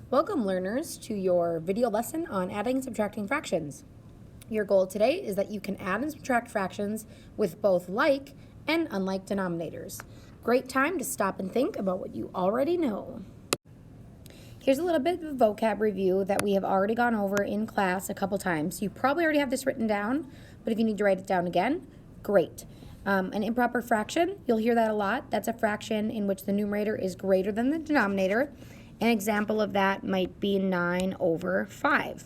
Welcome, learners, to your video lesson on adding and subtracting fractions. Your goal today is that you can add and subtract fractions with both like and unlike denominators. Great time to stop and think about what you already know. Here's a little bit of a vocab review that we have already gone over in class a couple times. You probably already have this written down, but if you need to write it down again, great. An improper fraction, you'll hear that a lot. That's a fraction in which the numerator is greater than the denominator. An example of that might be 9/5.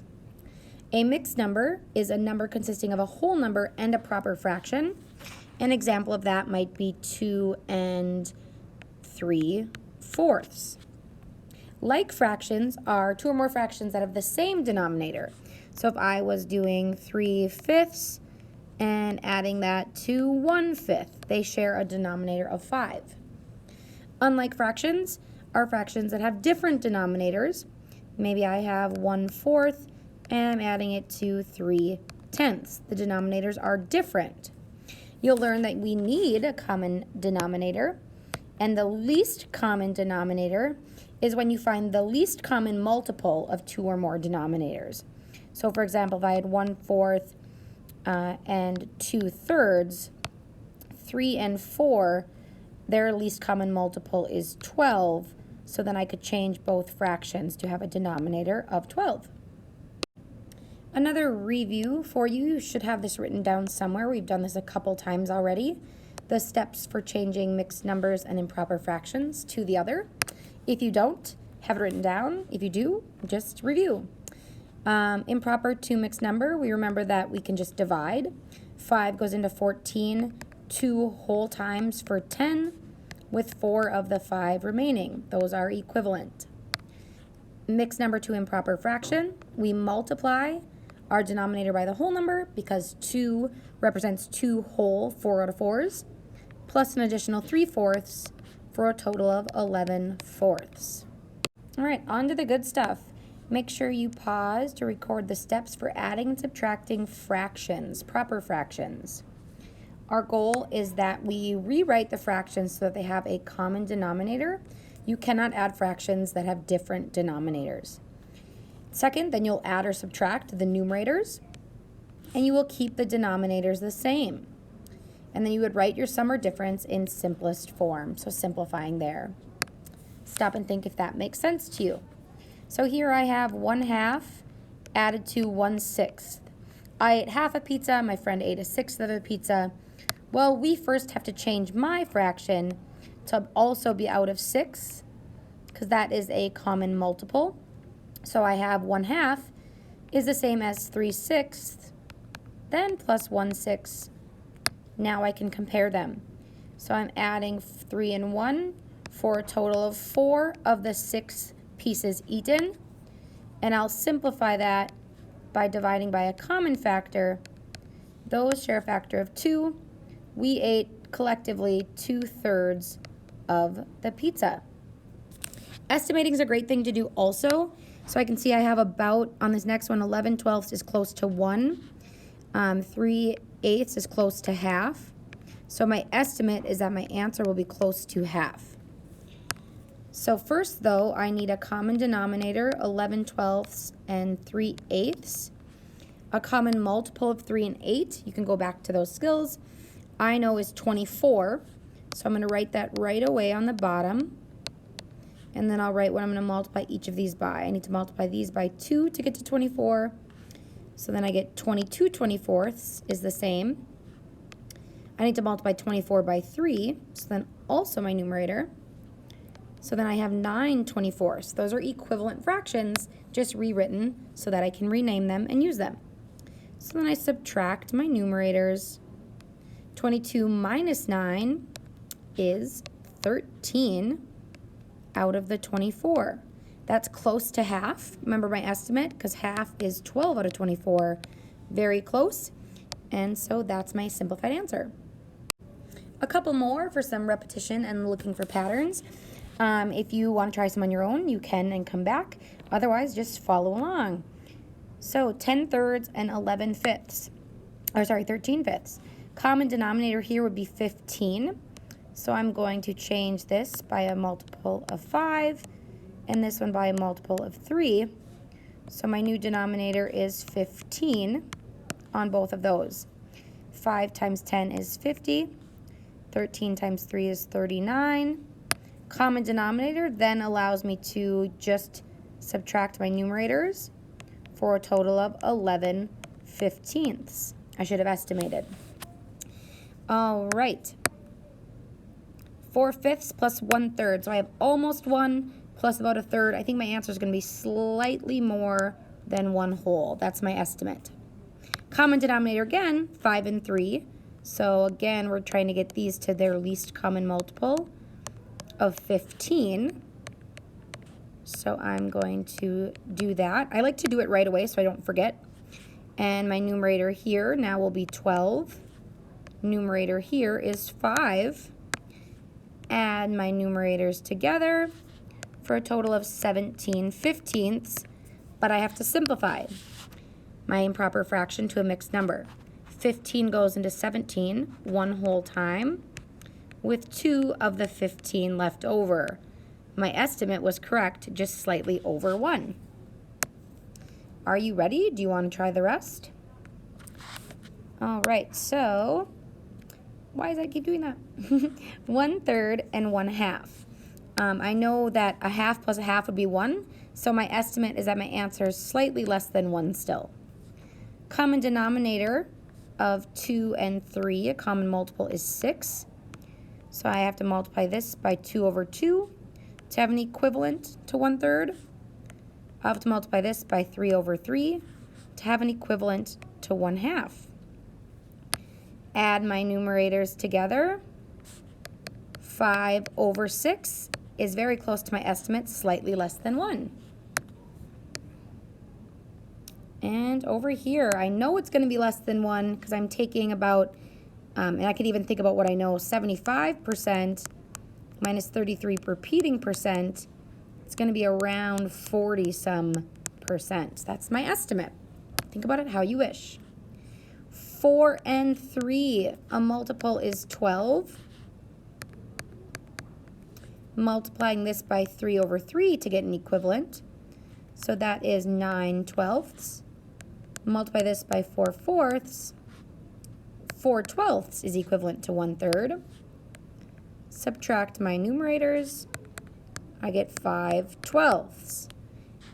A mixed number is a number consisting of a whole number and a proper fraction. An example of that might be 2 3/4. Like fractions are two or more fractions that have the same denominator. So if I was doing 3/5 and adding that to 1/5, they share a denominator of 5. Unlike fractions are fractions that have different denominators. Maybe I have 1/4 and I'm adding it to 3/10. The denominators are different. You'll learn that we need a common denominator, and the least common denominator is when you find the least common multiple of two or more denominators. So for example, if I had 1/4 and 2/3, 3 and 4, their least common multiple is 12, so then I could change both fractions to have a denominator of 12. Another review for you, you should have this written down somewhere. We've done this a couple times already. The steps for changing mixed numbers and improper fractions to the other. If you don't, have it written down. If you do, just review. Improper to mixed number, we remember that we can just divide. 5 goes into 14 2 whole times for 10, with 4 of the 5 remaining. Those are equivalent. Mixed number to improper fraction, we multiply our denominator by the whole number because 2 represents 2 whole 4 out of 4s, plus an additional 3/4 for a total of 11/4. All right, on to the good stuff. Make sure you pause to record the steps for adding and subtracting fractions, proper fractions. Our goal is that we rewrite the fractions so that they have a common denominator. You cannot add fractions that have different denominators. Second, then you'll add or subtract the numerators, and you will keep the denominators the same. And then you would write your sum or difference in simplest form, so simplifying there. Stop and think if that makes sense to you. So here I have 1/2 added to 1/6. I ate half a pizza, my friend ate a sixth of a pizza. Well, we first have to change my fraction to also be out of 6, because that is a common multiple. So I have 1/2 is the same as 3/6, then plus 1/6. Now I can compare them. So I'm adding 3 and 1 for a total of 4 of the 6 pieces eaten. And I'll simplify that by dividing by a common factor. Those share a factor of 2. We ate collectively 2/3 of the pizza. Estimating is a great thing to do also. So I can see I have about, on this next one, 11/12 is close to 1. 3/8 is close to half. So my estimate is that my answer will be close to half. So first, though, I need a common denominator, 11/12 and 3/8. A common multiple of 3 and 8, you can go back to those skills, I know is 24. So I'm going to write that right away on the bottom. And then I'll write what I'm going to multiply each of these by. I need to multiply these by 2 to get to 24. So then I get 22/24 is the same. I need to multiply 24 by 3, so then also my numerator. So then I have 9/24. Those are equivalent fractions, just rewritten so that I can rename them and use them. So then I subtract my numerators. 22 minus 9 is 13 out of the 24. That's close to half. Remember my estimate, because half is 12 out of 24. Very close. And so that's my simplified answer. A couple more for some repetition and looking for patterns. If you want to try some on your own, you can and come back. Otherwise, just follow along. So 10/3 and 13/5. Common denominator here would be 15. So I'm going to change this by a multiple of 5 and this one by a multiple of 3. So my new denominator is 15 on both of those. 5 times 10 is 50. 13 times 3 is 39. Common denominator then allows me to just subtract my numerators for a total of 11/15. I should have estimated. All right. 4/5 plus 1/3. So I have almost 1 plus about a third. I think my answer is going to be slightly more than 1 whole. That's my estimate. Common denominator again, 5 and 3. So again, we're trying to get these to their least common multiple of 15. So I'm going to do that. I like to do it right away so I don't forget. And my numerator here now will be 12. Numerator here is 5. Add my numerators together for a total of 17/15, but I have to simplify my improper fraction to a mixed number. 15 goes into 17 one whole time, with 2 of the 15 left over. My estimate was correct, just slightly over 1. Are you ready? Do you want to try the rest? All right, so why does I keep doing that? 1/3 and 1/2. I know that a half plus a half would be 1, so my estimate is that my answer is slightly less than 1 still. Common denominator of 2 and 3, a common multiple is 6. So I have to multiply this by 2/2 to have an equivalent to 1/3. I have to multiply this by 3/3 to have an equivalent to 1/2. Add my numerators together. 5/6 is very close to my estimate, slightly less than 1. And over here, I know it's going to be less than 1 because I'm taking about, and I could even think about what I know, 75% minus 33 repeating percent. It's going to be around 40-some%. That's my estimate. Think about it how you wish. 4 and 3, a multiple is 12. Multiplying this by 3/3 to get an equivalent. So that is 9/12. Multiply this by 4/4. 4/12 is equivalent to 1/3. Subtract my numerators. I get 5/12.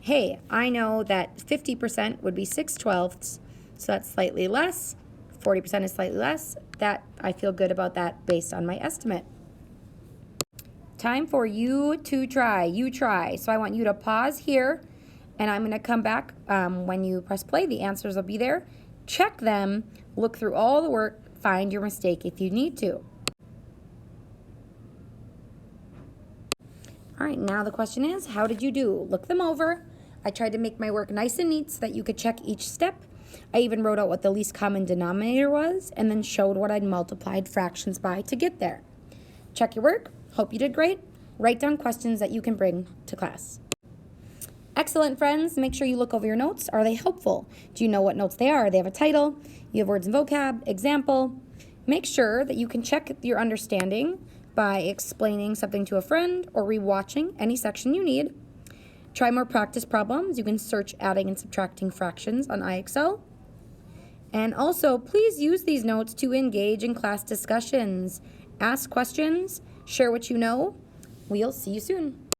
Hey, I know that 50% would be 6/12, so that's slightly less. 40% is slightly less. That I feel good about that based on my estimate. Time for you to try. You try. So I want you to pause here, and I'm going to come back when you press play. The answers will be there. Check them. Look through all the work. Find your mistake if you need to. All right, now the question is, how did you do? Look them over. I tried to make my work nice and neat so that you could check each step. I even wrote out what the least common denominator was and then showed what I'd multiplied fractions by to get there. Check your work. Hope you did great. Write down questions that you can bring to class. Excellent, friends. Make sure you look over your notes. Are they helpful? Do you know what notes they are? They have a title. You have words and vocab, example. Make sure that you can check your understanding by explaining something to a friend or rewatching any section you need. Try more practice problems. You can search adding and subtracting fractions on IXL. And also, please use these notes to engage in class discussions. Ask questions, share what you know. We'll see you soon.